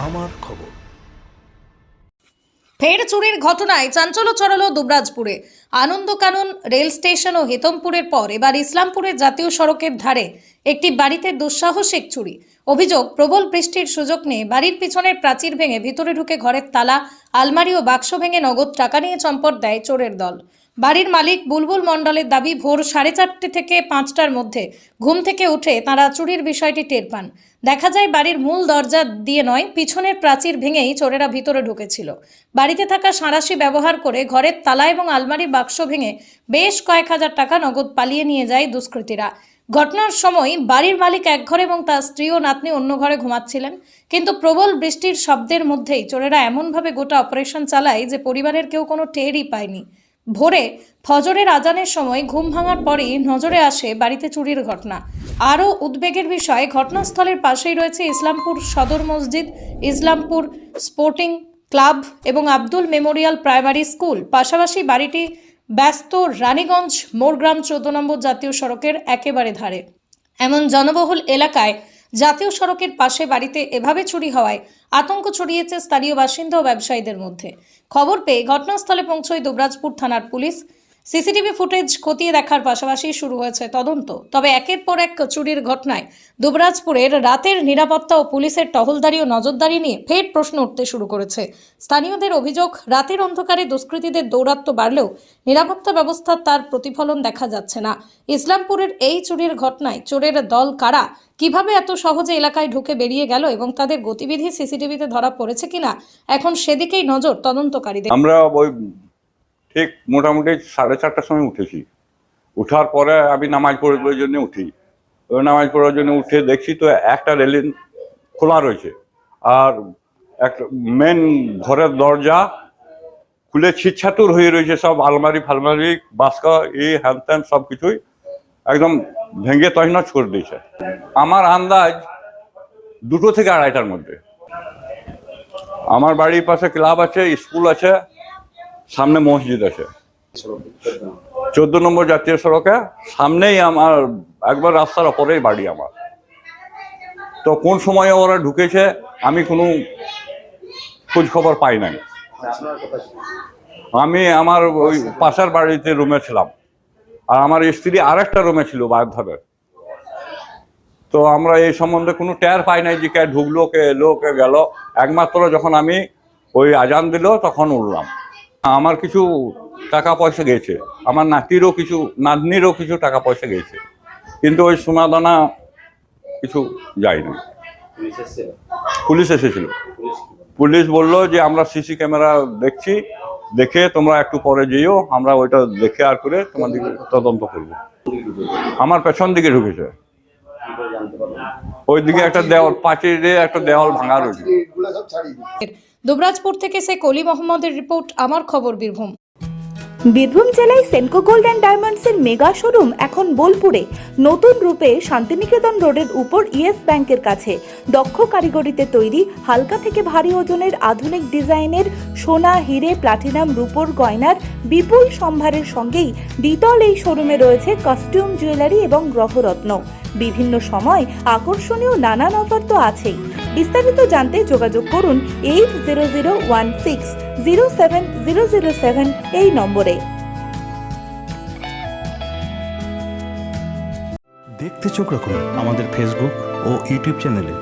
আমার খবর। ফের চুরির ঘটনায় চাঞ্চল্য ছড়ালো দুবরাজপুরে। আনন্দকানন রেল স্টেশন ও হেতমপুরের পর এবার ইসলামপুরের জাতীয় সড়কের ধারে একটি বাড়িতে দুঃসাহসিক চুরি। অভিযোগ, প্রবল বৃষ্টির সুযোগ নিয়ে বাড়ির পিছনের প্রাচীর ভেঙে ভিতরে ঢুকে ঘরের তালা, আলমারি ও বাক্স ভেঙে নগদ টাকা নিয়ে চম্পট দেয় চোরের দল। বাড়ির মালিক বুলবুল মণ্ডলের দাবি, ভোর 4:30 থেকে 5টার মধ্যে ঘুম থেকে উঠে তাঁরা চুরির বিষয়টি টের পান। দেখা যায় বাড়ির মূল দরজা দিয়ে নয়, পিছনের প্রাচীর ভেঙেই চোরেরা ভিতরে ঢুকেছিল। বাড়িতে থাকা সাঁড়াশি ব্যবহার করে ঘরের তালা এবং আলমারি বাক্স ভেঙে বেশ কয়েক হাজার টাকা নগদ পালিয়ে নিয়ে যায় দুষ্কৃতীরা। ঘটনার সময় বাড়ির মালিক এক ঘরে এবং তার স্ত্রী ও নাতনি অন্য ঘরে ঘুমাচ্ছিলেন। কিন্তু প্রবল বৃষ্টির শব্দের মধ্যেই চোরেরা এমনভাবে গোটা অপারেশন চালায় যে পরিবারের কেউ কোনো টেরই পায়নি। ভোরে ফজরের আজানের সময় ঘুম ভাঙার পরেই নজরে আসে বাড়িতে চুরির ঘটনা। আরও উদ্বেগের বিষয়, ঘটনাস্থলের পাশেই রয়েছে ইসলামপুর সদর মসজিদ, ইসলামপুর স্পোর্টিং ক্লাব এবং আব্দুল মেমোরিয়াল প্রাইমারি স্কুল। পাশাপাশি বাড়িটি ব্যস্ত রানীগঞ্জ মোরগ্রাম 14 নম্বর জাতীয় সড়কের একেবারে ধারে। এমন জনবহুল এলাকায় জাতীয় সড়কের পাশে বাড়িতে এভাবে চুরি হওয়ায় আতঙ্ক ছড়িয়েছে স্থানীয় বাসিন্দা ও ব্যবসায়ীদের মধ্যে। খবর পেয়ে ঘটনাস্থলে পৌঁছয় দুবরাজপুর থানার পুলিশ। সিসিটিভি ফুটেজ খতিয়ে দেখার পাশাপাশি শুরু হয়েছে তদন্ত। তবে একের পর এক চুরির ঘটনায় দুবরাজপুরের রাতের নিরাপত্তা ও পুলিশের টহলদারি ও নজরদারি নিয়ে ফের প্রশ্ন উঠতে শুরু করেছে। স্থানীয়দের অভিযোগ, রাতের অন্ধকারে দুষ্কৃতীদের দৌরাত্ম্য বাড়লেও নিরাপত্তা ব্যবস্থার তার প্রতিফলন দেখা যাচ্ছে না। ইসলামপুরের এই চুরির ঘটনায় চোরের দল কারা, কিভাবে এত সহজে এলাকায় ঢুকে বেরিয়ে গেল এবং তাদের গতিবিধি সিসিটিভিতে ধরা পড়েছে কিনা, এখন সেদিকেই নজর তদন্তকারীদের। আমরা ওই ঠিক মোটামুটি 4:30টার সময় উঠেছি। উঠার পরে আমি নামাজ পড়ার জন্য উঠি। ওই নামাজ পড়ার জন্য উঠে দেখছি তো একটা রেলিং খোলা রয়েছে, আর একটা মেন ঘরের দরজা খুলে ছিটছাতুর হয়ে রয়েছে। সব আলমারি ফালমারি বাস্ক এই হ্যান ত্যান সব কিছুই একদম ভেঙে তছনছ করে দিয়েছে। আমার আন্দাজ 2টো থেকে 2:30টার মধ্যে। আমার বাড়ির পাশে ক্লাব আছে, স্কুল আছে, সামনে মসজিদ আছে। 14 নম্বর জাতীয় সড়কে সামনেই আমার, একবার রাস্তার ওপরেই বাড়ি আমার। তো কোন সময়ে ওরা ঢুকেছে আমি কোনো খোঁজ খবর পাই নাই। আমি আমার ওই পাশের বাড়িতে রুমে ছিলাম, আর আমার স্ত্রী আরেকটা রুমে ছিল বাগধারের। তো আমরা এই সম্বন্ধে কোনো টের পাই নাই যে কে ঢুকলো, কে এলো, কে গেল। একমাত্র যখন আমি ওই আজান দিল তখন উঠলাম। আমার কিছু টাকা পয়সা গেছে, আমার নাতনিরও কিছু টাকা পয়সা গেছে, কিন্তু ওই সোনাদানা কিছু যায়নি। পুলিশ এসেছিল। পুলিশ বললো যে আমরা সিসি ক্যামেরা দেখছি, দেখে তোমরা একটু পরে যেও, আমরা ওইটা দেখে আর করে তোমাদেরকে তদন্ত করবো। আমার পেছন দিকে ঢুকেছে, ওইদিকে একটা দেওয়াল, পাঁচিলে একটা দেওয়াল ভাঙা রয়েছে। দুবরাজপুর থেকে শেখ অলি মোহাম্মদের রিপোর্ট, আমার খবর বীরভূম। বীরভূম জেলায় সেনকো গোল্ড অ্যান্ড ডায়মন্ডসের মেগা শোরুম এখন বোলপুরে নতুন রূপে শান্তিনিকেতন রোডের উপর ইয়েস ব্যাংকের কাছে। দক্ষ কারিগরিতে তৈরি হালকা থেকে ভারী ওজনের আধুনিক ডিজাইনের সোনা, হিরে, প্লাটিনাম, রূপোর গয়নার বিপুল সম্ভারের সঙ্গেই দ্বিতল এই শোরুমে রয়েছে কস্টিউম, জুয়েলারি এবং গ্রহরত্ন। বিভিন্ন সময় আকর্ষণীয় নানান অফার তো আছেই। বিস্তারিত জানতে যোগাযোগ করুন 8001607007 এই নম্বরে। দেখতে চোখ রাখুন আমাদের ফেসবুক ও ইউটিউব চ্যানেলে।